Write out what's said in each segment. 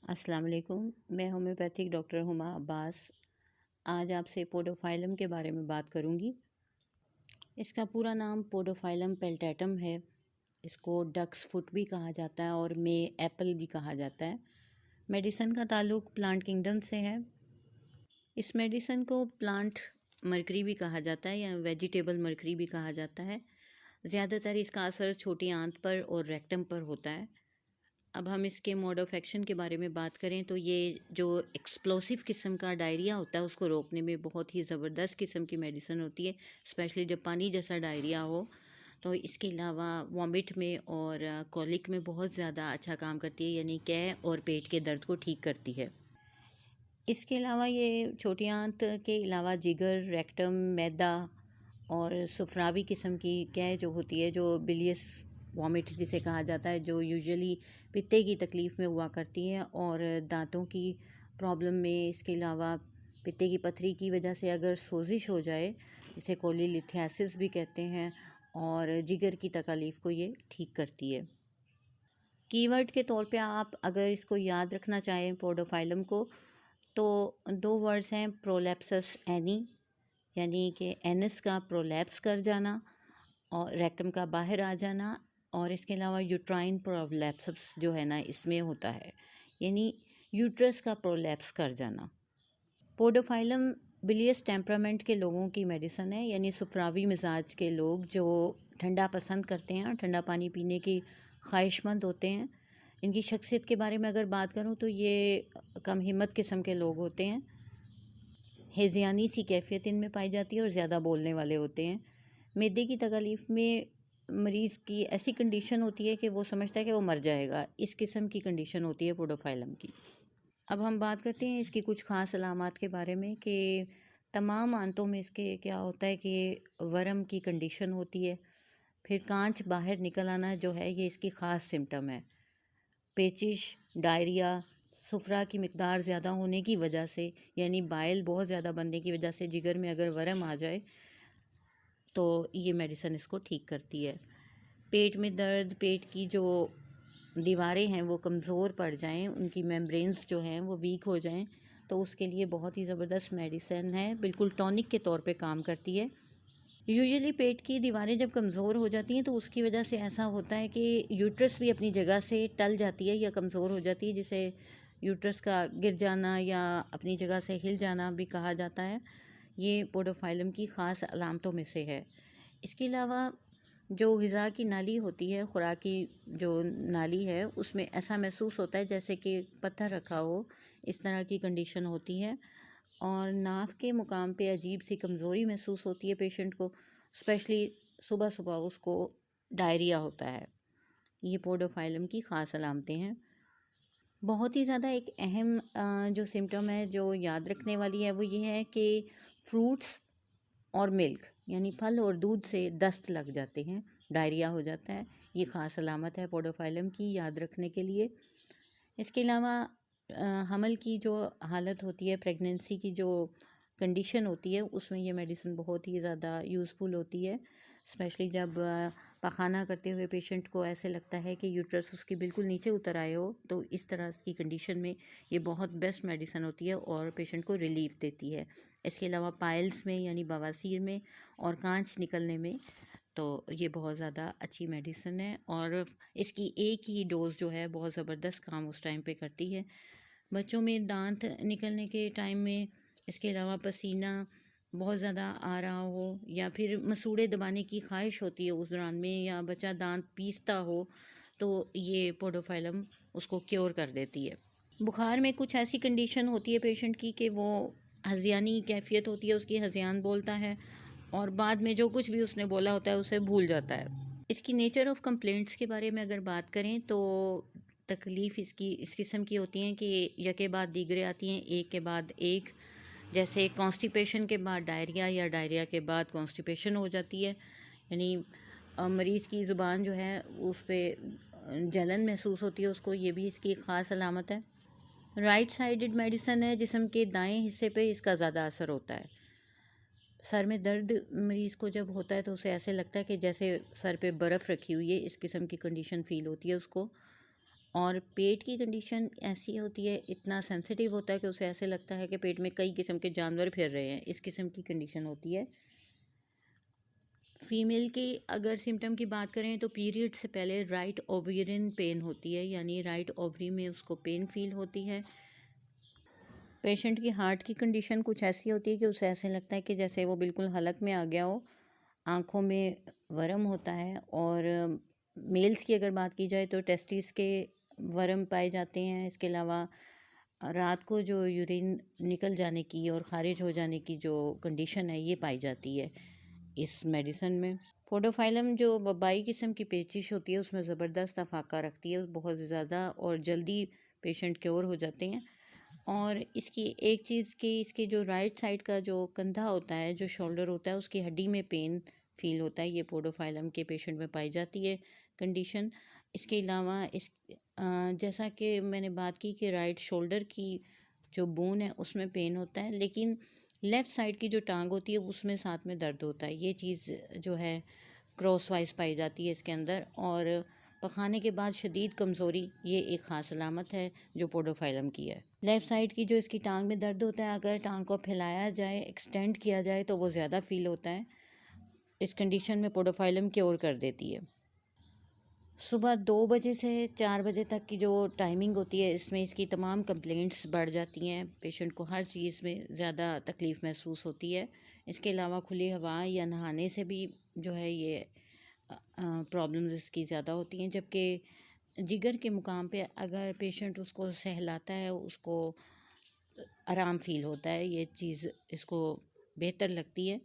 अस्सलाम वालेकुम। मैं होम्योपैथिक डॉक्टर हुमा अब्बास। आज आपसे पोडोफाइलम के बारे में बात करूंगी। इसका पूरा नाम पोडोफाइलम पेल्टेटम है। इसको डक्स फुट भी कहा जाता है और मे एप्पल भी कहा जाता है। मेडिसन का ताल्लुक प्लांट किंगडम से है। इस मेडिसन को प्लांट मरकरी भी कहा जाता है या वेजिटेबल मरकरी भी कहा जाता है। ज़्यादातर इसका असर छोटी आंत पर और रेक्टम पर होता है। अब हम इसके मोड ऑफ एक्शन के बारे में बात करें तो ये जो एक्सप्लोसिव किस्म का डायरिया होता है उसको रोकने में बहुत ही ज़बरदस्त किस्म की मेडिसिन होती है। स्पेशली जब पानी जैसा डायरिया हो तो इसके अलावा वॉमिट में और कॉलिक में बहुत ज़्यादा अच्छा काम करती है, यानी कह और पेट के दर्द को ठीक करती है। इसके अलावा ये छोटी आंत के अलावा जिगर, रेक्टम, मैदा और सुफरावी किस्म की कह जो होती है, जो बिलियस वॉमिट जिसे कहा जाता है, जो यूजुअली पित्ते की तकलीफ़ में हुआ करती है और दांतों की प्रॉब्लम में, इसके अलावा पित्ते की पथरी की वजह से अगर सोजिश हो जाए, जिसे कोलीलिथियासिस भी कहते हैं, और जिगर की तकलीफ़ को ये ठीक करती है। कीवर्ड के तौर पे आप अगर इसको याद रखना चाहें पोडोफाइलम को, तो दो वर्ड्स हैं, प्रोलैप्सस एनी यानी कि एनस का प्रोलैप्स कर जाना और रेक्टम का बाहर आ जाना, और इसके अलावा यूट्राइन प्रोलैप्सस जो है ना इसमें होता है, यानी यूट्रस का प्रोलैप्स कर जाना। पोडोफाइलम बिलियस टेम्परामेंट के लोगों की मेडिसन है, यानी सुफरावी मिजाज के लोग जो ठंडा पसंद करते हैं, ठंडा पानी पीने की ख्वाहिशमंद होते हैं। इनकी शख्सियत के बारे में अगर बात करूं तो ये कम हिम्मत किस्म के लोग होते हैं। हेजियानी सी कैफियत इनमें पाई जाती है और ज़्यादा बोलने वाले होते हैं। मैदे की तकलीफ़ में मरीज़ की ऐसी कंडीशन होती है कि वो समझता है कि वो मर जाएगा। इस किस्म की कंडीशन होती है पोडोफाइलम की। अब हम बात करते हैं इसकी कुछ ख़ास अलामात के बारे में कि तमाम आंतों में इसके क्या होता है कि वर्म की कंडीशन होती है। फिर कांच बाहर निकल आना जो है ये इसकी ख़ास सिम्टम है। पेचिश, डायरिया, सुफरा की मिकदार ज़्यादा होने की वजह से, यानी बाइल बहुत ज़्यादा बनने की वजह से जिगर में अगर वर्म आ जाए तो ये मेडिसिन इसको ठीक करती है। पेट में दर्द, पेट की जो दीवारें हैं वो कमज़ोर पड़ जाएं, उनकी मेम्ब्रेन्स जो हैं वो वीक हो जाएं, तो उसके लिए बहुत ही ज़बरदस्त मेडिसिन है, बिल्कुल टॉनिक के तौर पे काम करती है। यूजुअली पेट की दीवारें जब कमज़ोर हो जाती हैं तो उसकी वजह से ऐसा होता है कि यूट्रस भी अपनी जगह से टल जाती है या कमज़ोर हो जाती है, जिसे यूट्रस का गिर जाना या अपनी जगह से हिल जाना भी कहा जाता है। ये पोडोफाइलम की ख़ास अलामतों में से है। इसके अलावा जो ग़िज़ा की नाली होती है, खुराक की जो नाली है, उसमें ऐसा महसूस होता है जैसे कि पत्थर रखा हो, इस तरह की कंडीशन होती है। और नाक के मुकाम पे अजीब सी कमज़ोरी महसूस होती है पेशेंट को, स्पेशली सुबह सुबह उसको डायरिया होता है। ये पोडोफाइलम की ख़ास अलामतें हैं। बहुत ही ज़्यादा एक अहम जो सिम्टम है जो याद रखने वाली है वो ये है कि फ्रूट्स और मिल्क यानी फल और दूध से दस्त लग जाते हैं, डायरिया हो जाता है। ये ख़ास अलामत है पोडोफाइलम की, याद रखने के लिए। इसके अलावा हमल की जो हालत होती है, प्रेगनेंसी की जो कंडीशन होती है, उसमें ये मेडिसिन बहुत ही ज़्यादा यूज़फुल होती है। स्पेशली जब पखाना करते हुए पेशेंट को ऐसे लगता है कि यूट्रस उसके बिल्कुल नीचे उतर आए हो, तो इस तरह की कंडीशन में ये बहुत बेस्ट मेडिसिन होती है और पेशेंट को रिलीफ देती है। इसके अलावा पाइल्स में यानी बवासीर में और कांच निकलने में तो ये बहुत ज़्यादा अच्छी मेडिसिन है, और इसकी एक ही डोज़ जो है बहुत ज़बरदस्त काम उस टाइम पे करती है। बच्चों में दांत निकलने के टाइम में, इसके अलावा पसीना बहुत ज़्यादा आ रहा हो या फिर मसूड़े दबाने की ख्वाहिश होती है उस दौरान में, या बच्चा दांत पीसता हो, तो ये पोडोफाइलम उसको क्योर कर देती है। बुखार में कुछ ऐसी कंडीशन होती है पेशेंट की कि वो हज़ियानी कैफियत होती है, उसकी हज़ियान बोलता है और बाद में जो कुछ भी उसने बोला होता है उसे भूल जाता है। इसकी नेचर ऑफ़ कंप्लेंट्स के बारे में अगर बात करें तो तकलीफ़ इसकी इस किस्म की होती हैं कि यके बाद दीगरे आती हैं, एक के बाद एक। जैसे कॉन्स्टिपेशन के बाद डायरिया या डायरिया के बाद कॉन्स्टिपेशन हो जाती है, यानी मरीज़ की ज़ुबान जो है उस पे जलन महसूस होती है उसको, ये भी इसकी ख़ास अलामत है। राइट साइडेड मेडिसिन है, जिस्म के दाएं हिस्से पे इसका ज़्यादा असर होता है। सर में दर्द मरीज़ को जब होता है तो उसे ऐसे लगता है कि जैसे सर पे बर्फ़ रखी हुई है, इस किस्म की कंडीशन फ़ील होती है उसको। और पेट की कंडीशन ऐसी होती है, इतना सेंसिटिव होता है कि उसे ऐसे लगता है कि पेट में कई किस्म के जानवर फिर रहे हैं, इस किस्म की कंडीशन होती है। फ़ीमेल की अगर सिम्टम की बात करें तो पीरियड से पहले राइट ओवेरियन पेन होती है, यानी राइट ओवरी में उसको पेन फील होती है। पेशेंट की हार्ट की कंडीशन कुछ ऐसी होती है कि उसे ऐसे लगता है कि जैसे वो बिल्कुल हलक में आ गया हो, आँखों में वर्म होता है। और मेल्स की अगर बात की जाए तो टेस्टिस के वर्म पाए जाते हैं। इसके अलावा रात को जो यूरिन निकल जाने की और ख़ारिज हो जाने की जो कंडीशन है, ये पाई जाती है इस मेडिसिन में। पोडोफाइलम जो वबाई किस्म की पेचिश होती है, उसमें ज़बरदस्त अफाका रखती है, बहुत ज़्यादा, और जल्दी पेशेंट क्योर हो जाते हैं। और इसकी एक चीज़ कि इसकी जो राइट साइड का जो कंधा होता है, जो शोल्डर होता है, उसकी हड्डी में पेन फील होता है, ये पोडोफाइलम के पेशेंट में पाई जाती है कंडीशन। इसके अलावा जैसा कि मैंने बात की कि राइट शोल्डर की जो बोन है उसमें पेन होता है, लेकिन लेफ़्ट साइड की जो टांग होती है उसमें साथ में दर्द होता है। ये चीज़ जो है क्रॉस वाइज पाई जाती है इसके अंदर। और पखाने के बाद शदीद कमज़ोरी, ये एक ख़ास अलामत है जो पोडोफाइलम की है। लेफ़्ट साइड की जो इसकी टांग में दर्द होता है, अगर टांग को फैलाया जाए, एक्सटेंड किया जाए, तो वो ज़्यादा फील होता है। इस कंडीशन में पोडोफाइलम क्योर कर देती है। सुबह 2 बजे से 4 बजे तक की जो टाइमिंग होती है, इसमें इसकी तमाम कंप्लेंट्स बढ़ जाती हैं। पेशेंट को हर चीज़ में ज़्यादा तकलीफ़ महसूस होती है। इसके अलावा खुली हवा या नहाने से भी जो है ये प्रॉब्लम्स इसकी ज़्यादा होती हैं। जबकि जिगर के मुकाम पे अगर पेशेंट उसको सहलाता है, उसको आराम फ़ील होता है, ये चीज़ इसको बेहतर लगती है।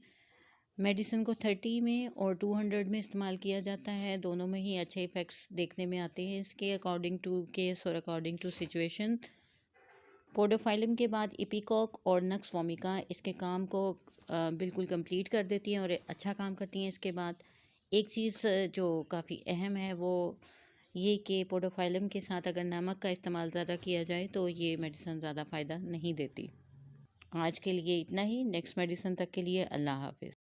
मेडिसिन को 30 में और 200 में इस्तेमाल किया जाता है। दोनों में ही अच्छे इफ़ेक्ट्स देखने में आते हैं इसके, अकॉर्डिंग टू केस और अकॉर्डिंग टू सिचुएशन। पोडोफाइलम के बाद इपिकॉक और नक्स वोमिका इसके काम को बिल्कुल कंप्लीट कर देती हैं और अच्छा काम करती हैं। इसके बाद एक चीज़ जो काफ़ी अहम है वो ये कि पोडोफाइलम के साथ अगर नमक का इस्तेमाल ज़्यादा किया जाए तो ये मेडिसिन ज़्यादा फ़ायदा नहीं देती। आज के लिए इतना ही। नेक्स्ट मेडिसिन तक के लिए अल्लाह हाफ़िज़।